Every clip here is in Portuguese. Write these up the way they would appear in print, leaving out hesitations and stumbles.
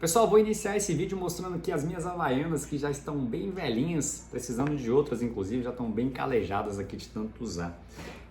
Pessoal, vou iniciar esse vídeo mostrando aqui as minhas Havaianas que já estão bem velhinhas, precisando de outras, inclusive, já estão bem calejadas aqui de tanto usar.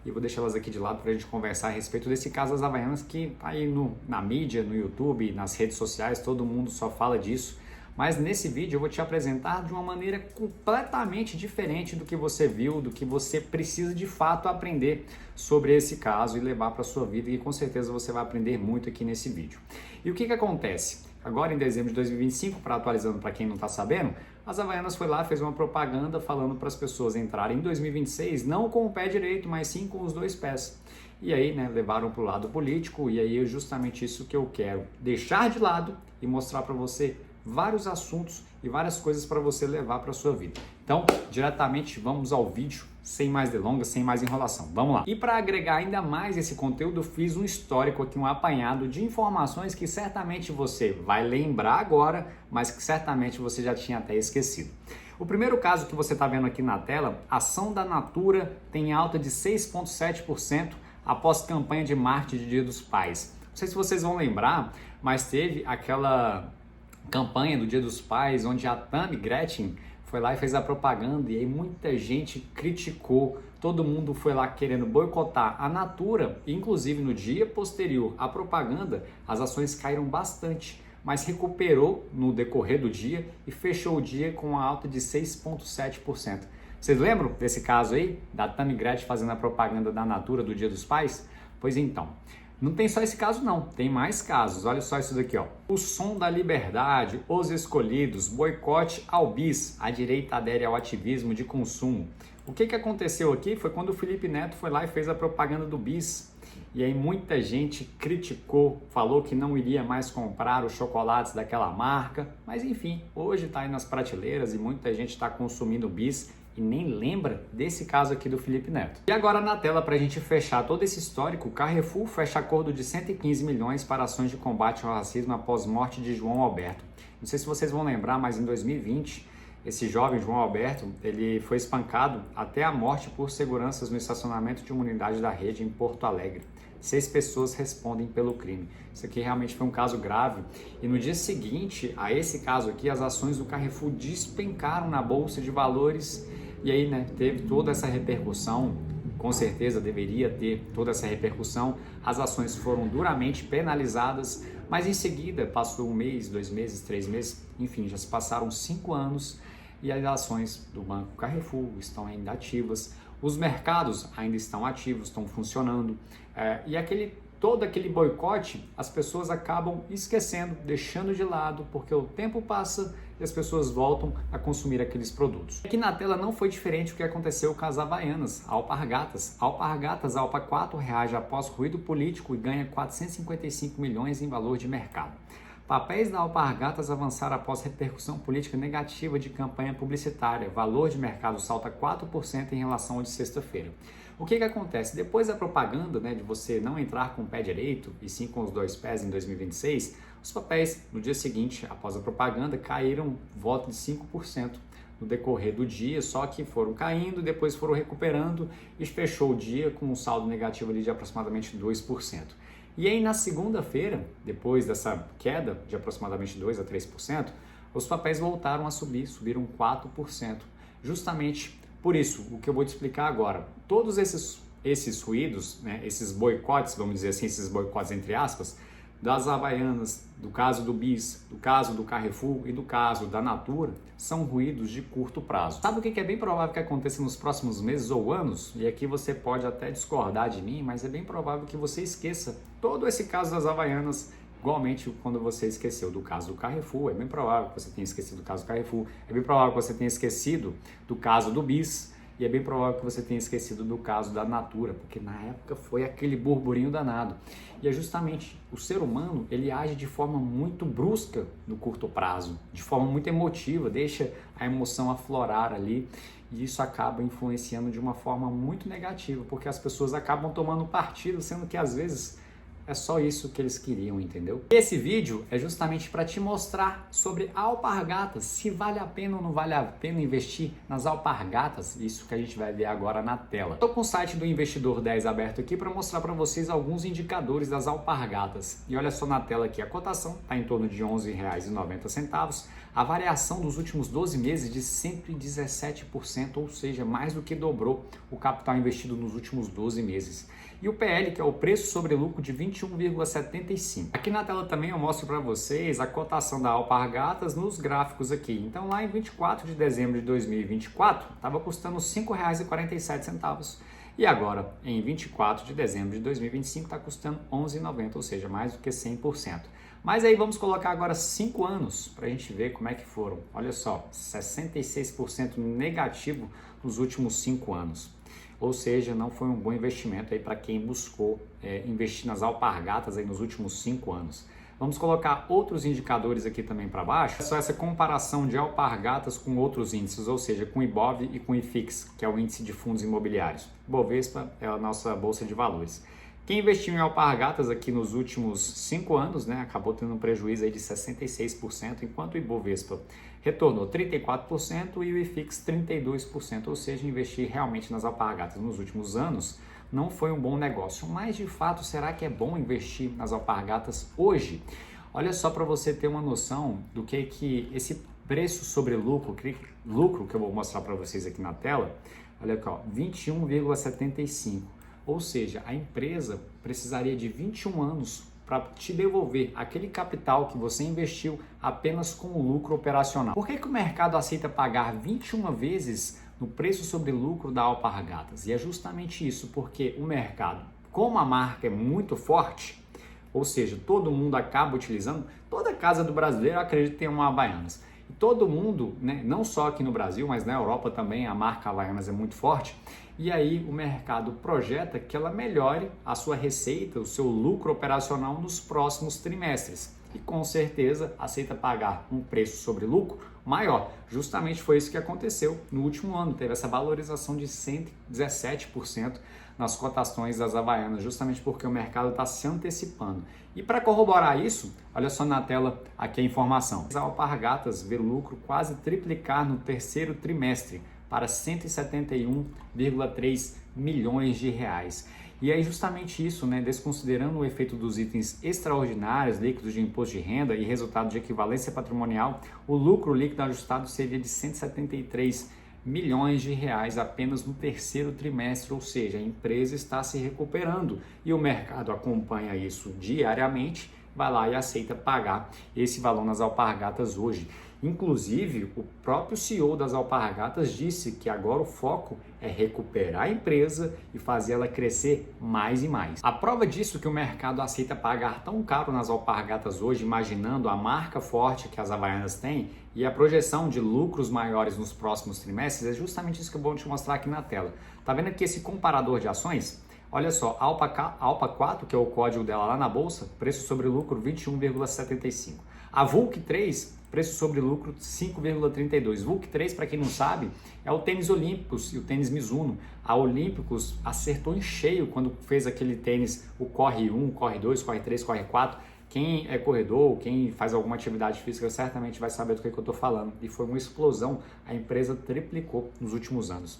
E vou deixar elas aqui de lado para a gente conversar a respeito desse caso das Havaianas que tá aí na mídia, no YouTube, nas redes sociais, todo mundo só fala disso. Mas nesse vídeo eu vou te apresentar de uma maneira completamente diferente do que você viu, do que você precisa de fato aprender sobre esse caso e levar para a sua vida, e com certeza você vai aprender muito aqui nesse vídeo. E o que acontece? Agora em dezembro de 2025, atualizando para quem não está sabendo, as Havaianas foi lá, fez uma propaganda falando para as pessoas entrarem em 2026 não com o pé direito, mas sim com os dois pés. E aí, levaram para o lado político, e aí é justamente isso que eu quero deixar de lado e mostrar para você vários assuntos e várias coisas para você levar para a sua vida. Então, diretamente vamos ao vídeo, sem mais delongas, sem mais enrolação. Vamos lá! E para agregar ainda mais esse conteúdo, eu fiz um histórico aqui, um apanhado de informações que certamente você vai lembrar agora, mas que certamente você já tinha até esquecido. O primeiro caso que você está vendo aqui na tela, a ação da Natura tem alta de 6,7% após campanha de marketing de Dia dos Pais. Não sei se vocês vão lembrar, mas teve aquela campanha do Dia dos Pais, onde a Tammy Gretchen foi lá e fez a propaganda, e aí muita gente criticou, todo mundo foi lá querendo boicotar a Natura, e inclusive no dia posterior à propaganda, as ações caíram bastante, mas recuperou no decorrer do dia e fechou o dia com uma alta de 6,7%. Vocês lembram desse caso aí, da Tammy Gretchen fazendo a propaganda da Natura do Dia dos Pais? Pois então, não tem só esse caso não, tem mais casos. Olha só isso daqui, ó. O Som da Liberdade, Os Escolhidos, boicote ao bis, a direita adere ao ativismo de consumo. O que aconteceu aqui foi quando o Felipe Neto foi lá e fez a propaganda do bis. E aí muita gente criticou, falou que não iria mais comprar os chocolates daquela marca. Mas enfim, hoje está aí nas prateleiras e muita gente está consumindo bis e nem lembra desse caso aqui do Felipe Neto. E agora na tela, para a gente fechar todo esse histórico, o Carrefour fecha acordo de 115 milhões para ações de combate ao racismo após morte de João Alberto. Não sei se vocês vão lembrar, mas em 2020, esse jovem João Alberto, ele foi espancado até a morte por seguranças no estacionamento de uma unidade da rede em Porto Alegre. 6 pessoas respondem pelo crime. Isso aqui realmente foi um caso grave. E no dia seguinte a esse caso aqui, as ações do Carrefour despencaram na Bolsa de Valores. E aí, teve toda essa repercussão, com certeza deveria ter toda essa repercussão. As ações foram duramente penalizadas, mas em seguida, passou 1 mês, 2 meses, 3 meses, enfim, já se passaram 5 anos e as ações do Banco Carrefour estão ainda ativas. Os mercados ainda estão ativos, estão funcionando, e todo aquele boicote, as pessoas acabam esquecendo, deixando de lado, porque o tempo passa e as pessoas voltam a consumir aqueles produtos. Aqui na tela não foi diferente o que aconteceu com as Havaianas, Alpargatas. Alpargatas alpa R$4 reage após ruído político e ganha 455 milhões em valor de mercado. Papéis da Alpargatas avançaram após repercussão política negativa de campanha publicitária. Valor de mercado salta 4% em relação ao de sexta-feira. O que acontece? Depois da propaganda, de você não entrar com o pé direito e sim com os dois pés em 2026, os papéis no dia seguinte, após a propaganda, caíram volta de 5% no decorrer do dia, só que foram caindo, depois foram recuperando e fechou o dia com um saldo negativo ali de aproximadamente 2%. E aí na segunda-feira, depois dessa queda de aproximadamente 2 a 3%, os papéis voltaram a subir, subiram 4%. Justamente por isso, o que eu vou te explicar agora, todos esses ruídos, esses boicotes, vamos dizer assim, esses boicotes entre aspas, das Havaianas, do caso do bis, do caso do Carrefour e do caso da Natura, são ruídos de curto prazo. Sabe o que é bem provável que aconteça nos próximos meses ou anos? E aqui você pode até discordar de mim, mas é bem provável que você esqueça todo esse caso das Havaianas, igualmente quando você esqueceu do caso do Carrefour. É bem provável que você tenha esquecido do caso do Carrefour, é bem provável que você tenha esquecido do caso do bis, e é bem provável que você tenha esquecido do caso da Natura, porque na época foi aquele burburinho danado. E é justamente o ser humano, ele age de forma muito brusca no curto prazo, de forma muito emotiva, deixa a emoção aflorar ali, e isso acaba influenciando de uma forma muito negativa, porque as pessoas acabam tomando partido, sendo que às vezes É só isso que eles queriam, entendeu? Esse vídeo é justamente para te mostrar sobre alpargatas, se vale a pena ou não vale a pena investir nas alpargatas, isso que a gente vai ver agora na tela. Estou com o site do Investidor 10 aberto aqui para mostrar para vocês alguns indicadores das alpargatas. E olha só na tela aqui, a cotação está em torno de R$ 11,90, a variação dos últimos 12 meses de 117%, ou seja, mais do que dobrou o capital investido nos últimos 12 meses. E o PL, que é o preço sobre lucro, de 21,75. Aqui na tela também eu mostro para vocês a cotação da alpargatas nos gráficos aqui. Então lá em 24 de dezembro de 2024, estava custando R$ 5,47. E agora, em 24 de dezembro de 2025, está custando R$ 11,90, ou seja, mais do que 100%. Mas aí vamos colocar agora 5 anos para a gente ver como é que foram. Olha só, 66% negativo nos últimos 5 anos. Ou seja, não foi um bom investimento aí para quem buscou investir nas alpargatas aí nos últimos 5 anos. Vamos colocar outros indicadores aqui também para baixo. É só essa comparação de alpargatas com outros índices, ou seja, com o IBOV e com o IFIX, que é o índice de fundos imobiliários. Bovespa é a nossa bolsa de valores. Quem investiu em alpargatas aqui nos últimos 5 anos, né, acabou tendo um prejuízo aí de 66%, enquanto o Ibovespa retornou 34% e o IFIX 32%, ou seja, investir realmente nas alpargatas nos últimos anos não foi um bom negócio. Mas, de fato, será que é bom investir nas alpargatas hoje? Olha só para você ter uma noção do que esse preço sobre lucro que eu vou mostrar para vocês aqui na tela, olha aqui, ó, 21,75. Ou seja, a empresa precisaria de 21 anos para te devolver aquele capital que você investiu apenas com o lucro operacional. Por que o mercado aceita pagar 21 vezes no preço sobre lucro da alpargatas? E é justamente isso, porque o mercado, como a marca é muito forte, ou seja, todo mundo acaba utilizando, toda casa do brasileiro acredita que tem uma Havaianas. E todo mundo, né, não só aqui no Brasil, mas na Europa também, a marca Havaianas é muito forte. E aí o mercado projeta que ela melhore a sua receita, o seu lucro operacional nos próximos trimestres. E com certeza aceita pagar um preço sobre lucro maior. Justamente foi isso que aconteceu no último ano. Teve essa valorização de 117% nas cotações das Havaianas, justamente porque o mercado está se antecipando. E para corroborar isso, olha só na tela aqui a informação. As alpargatas vê lucro quase triplicar no terceiro trimestre, para 171,3 milhões de reais. E aí justamente isso, né, desconsiderando o efeito dos itens extraordinários, líquidos de imposto de renda e resultado de equivalência patrimonial, o lucro líquido ajustado seria de 173 milhões de reais apenas no terceiro trimestre, ou seja, a empresa está se recuperando e o mercado acompanha isso diariamente, vai lá e aceita pagar esse valor nas alpargatas hoje. Inclusive, o próprio CEO das alpargatas disse que agora o foco é recuperar a empresa e fazer ela crescer mais e mais. A prova disso que o mercado aceita pagar tão caro nas alpargatas hoje, imaginando a marca forte que as Havaianas têm e a projeção de lucros maiores nos próximos trimestres, é justamente isso que eu vou te mostrar aqui na tela. Tá vendo aqui esse comparador de ações? Olha só, Alpa 4, que é o código dela lá na bolsa, preço sobre lucro 21,75. A VULC 3, preço sobre lucro 5,32. VULC 3, para quem não sabe, é o tênis Olímpicos e o tênis Mizuno. A Olímpicos acertou em cheio quando fez aquele tênis, o Corre 1, Corre 2, Corre 3, Corre 4. Quem é corredor, quem faz alguma atividade física, certamente vai saber do que eu estou falando. E foi uma explosão, a empresa triplicou nos últimos anos.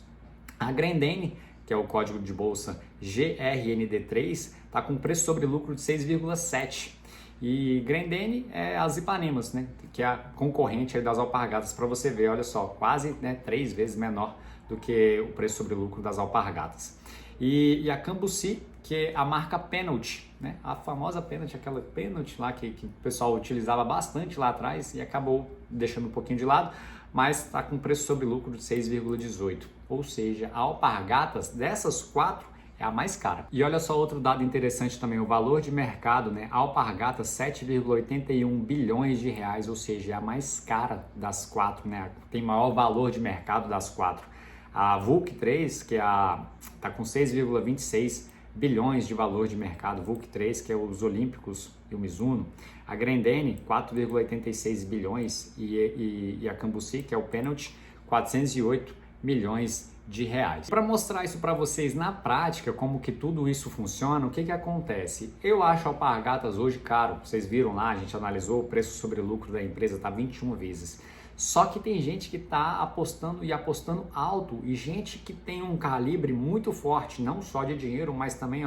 A Grendene, que é o código de bolsa GRND3, está com preço sobre lucro de 6,7. E Grendene é as Ipanemas, né, que é a concorrente das alpargatas, para você ver, olha só, quase, né, 3 vezes menor do que o preço sobre lucro das alpargatas. E a Cambuci, que é a marca Pênalti, né, a famosa Pênalti, aquela Pênalti lá que o pessoal utilizava bastante lá atrás e acabou deixando um pouquinho de lado, mas está com preço sobre lucro de 6,18. Ou seja, a alpargatas dessas 4 é a mais cara. E olha só outro dado interessante também, o valor de mercado, né? A alpargatas 7,81 bilhões de reais, ou seja, é a mais cara das 4, né? Tem maior valor de mercado das 4. A VULC 3, que tá com 6,26 bilhões de valor de mercado, VULC 3, que é os Olímpicos e o Mizuno. A Grendene, 4,86 bilhões e a Cambuci, que é o Pênalti, 408 milhões de reais. Para mostrar isso para vocês na prática, como que tudo isso funciona, o que acontece? Eu acho Alpargatas hoje caro. Vocês viram lá, a gente analisou o preço sobre lucro da empresa, tá 21 vezes. Só que tem gente que está apostando e apostando alto e gente que tem um calibre muito forte, não só de dinheiro, mas também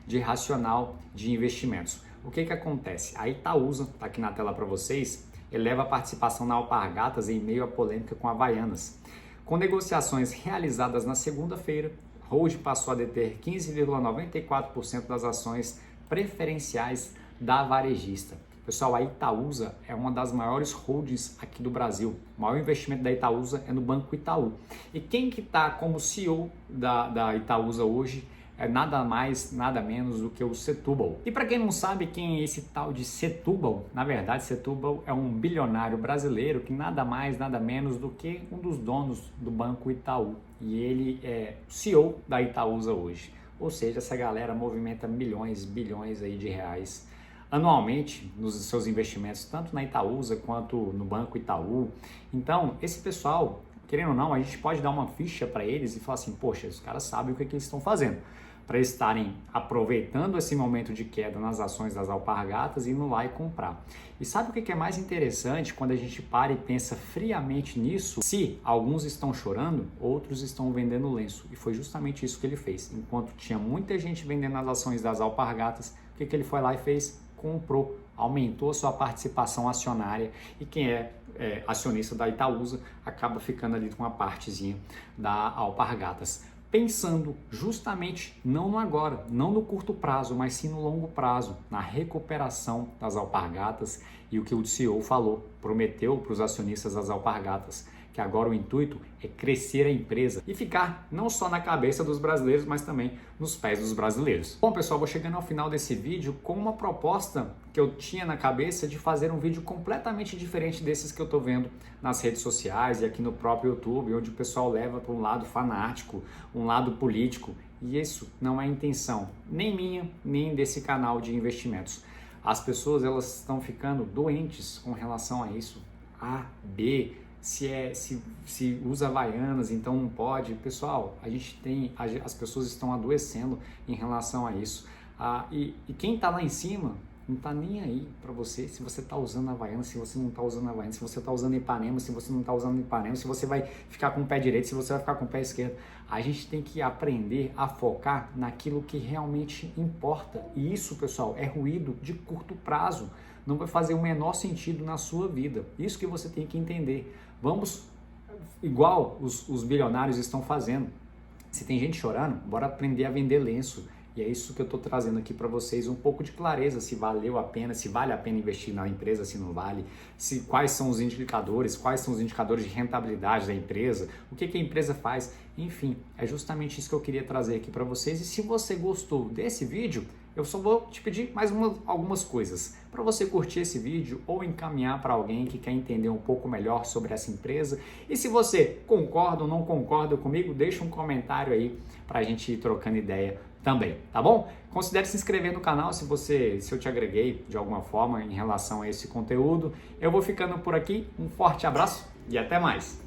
de racional de investimentos. O que acontece? A Itaúsa, tá aqui na tela para vocês, eleva a participação na Alpargatas em meio à polêmica com a Havaianas. Com negociações realizadas na segunda-feira, Hold passou a deter 15,94% das ações preferenciais da varejista. Pessoal, a Itaúsa é uma das maiores holdings aqui do Brasil. O maior investimento da Itaúsa é no Banco Itaú. E quem que está como CEO da Itaúsa hoje é nada mais, nada menos do que o Setúbal. E para quem não sabe quem é esse tal de Setúbal, na verdade Setúbal é um bilionário brasileiro que nada mais, nada menos do que um dos donos do Banco Itaú. E ele é CEO da Itaúsa hoje. Ou seja, essa galera movimenta milhões, bilhões aí de reais anualmente nos seus investimentos, tanto na Itaúsa quanto no Banco Itaú. Então, esse pessoal, querendo ou não, a gente pode dar uma ficha para eles e falar assim, poxa, os caras sabem o que eles estão fazendo, para estarem aproveitando esse momento de queda nas ações das Alpargatas e indo lá e comprar. E sabe o que é mais interessante quando a gente para e pensa friamente nisso? Se alguns estão chorando, outros estão vendendo lenço. E foi justamente isso que ele fez. Enquanto tinha muita gente vendendo as ações das Alpargatas, o que ele foi lá e fez? Comprou, aumentou a sua participação acionária e quem é acionista da Itaúsa acaba ficando ali com uma partezinha da Alpargatas. Pensando justamente não no agora, não no curto prazo, mas sim no longo prazo, na recuperação das Alpargatas e o que o CEO falou, prometeu para os acionistas das Alpargatas, que agora o intuito é crescer a empresa e ficar não só na cabeça dos brasileiros, mas também nos pés dos brasileiros. Bom, pessoal, vou chegando ao final desse vídeo com uma proposta que eu tinha na cabeça de fazer um vídeo completamente diferente desses que eu tô vendo nas redes sociais e aqui no próprio YouTube, onde o pessoal leva para um lado fanático, um lado político, e isso não é a intenção nem minha, nem desse canal de investimentos. As pessoas, elas estão ficando doentes com relação a isso. A, B, se usa Havaianas, então não pode. Pessoal, as pessoas estão adoecendo em relação a isso. E quem está lá em cima não está nem aí para você, se você está usando Havaianas, se você não está usando Havaianas, se você está usando Ipanema, se você não está usando Ipanema, se você vai ficar com o pé direito, se você vai ficar com o pé esquerdo. A gente tem que aprender a focar naquilo que realmente importa. E isso, pessoal, é ruído de curto prazo. Não vai fazer o menor sentido na sua vida. Isso que você tem que entender. Vamos, igual os bilionários estão fazendo. Se tem gente chorando, bora aprender a vender lenço. E é isso que eu estou trazendo aqui para vocês, um pouco de clareza, se valeu a pena, se vale a pena investir na empresa, se não vale, quais são os indicadores de rentabilidade da empresa, o que a empresa faz, enfim, é justamente isso que eu queria trazer aqui para vocês. E se você gostou desse vídeo, eu só vou te pedir mais algumas coisas para você curtir esse vídeo ou encaminhar para alguém que quer entender um pouco melhor sobre essa empresa. E se você concorda ou não concorda comigo, deixa um comentário aí para a gente ir trocando ideia também, tá bom? Considere se inscrever no canal se eu te agreguei de alguma forma em relação a esse conteúdo. Eu vou ficando por aqui, um forte abraço e até mais!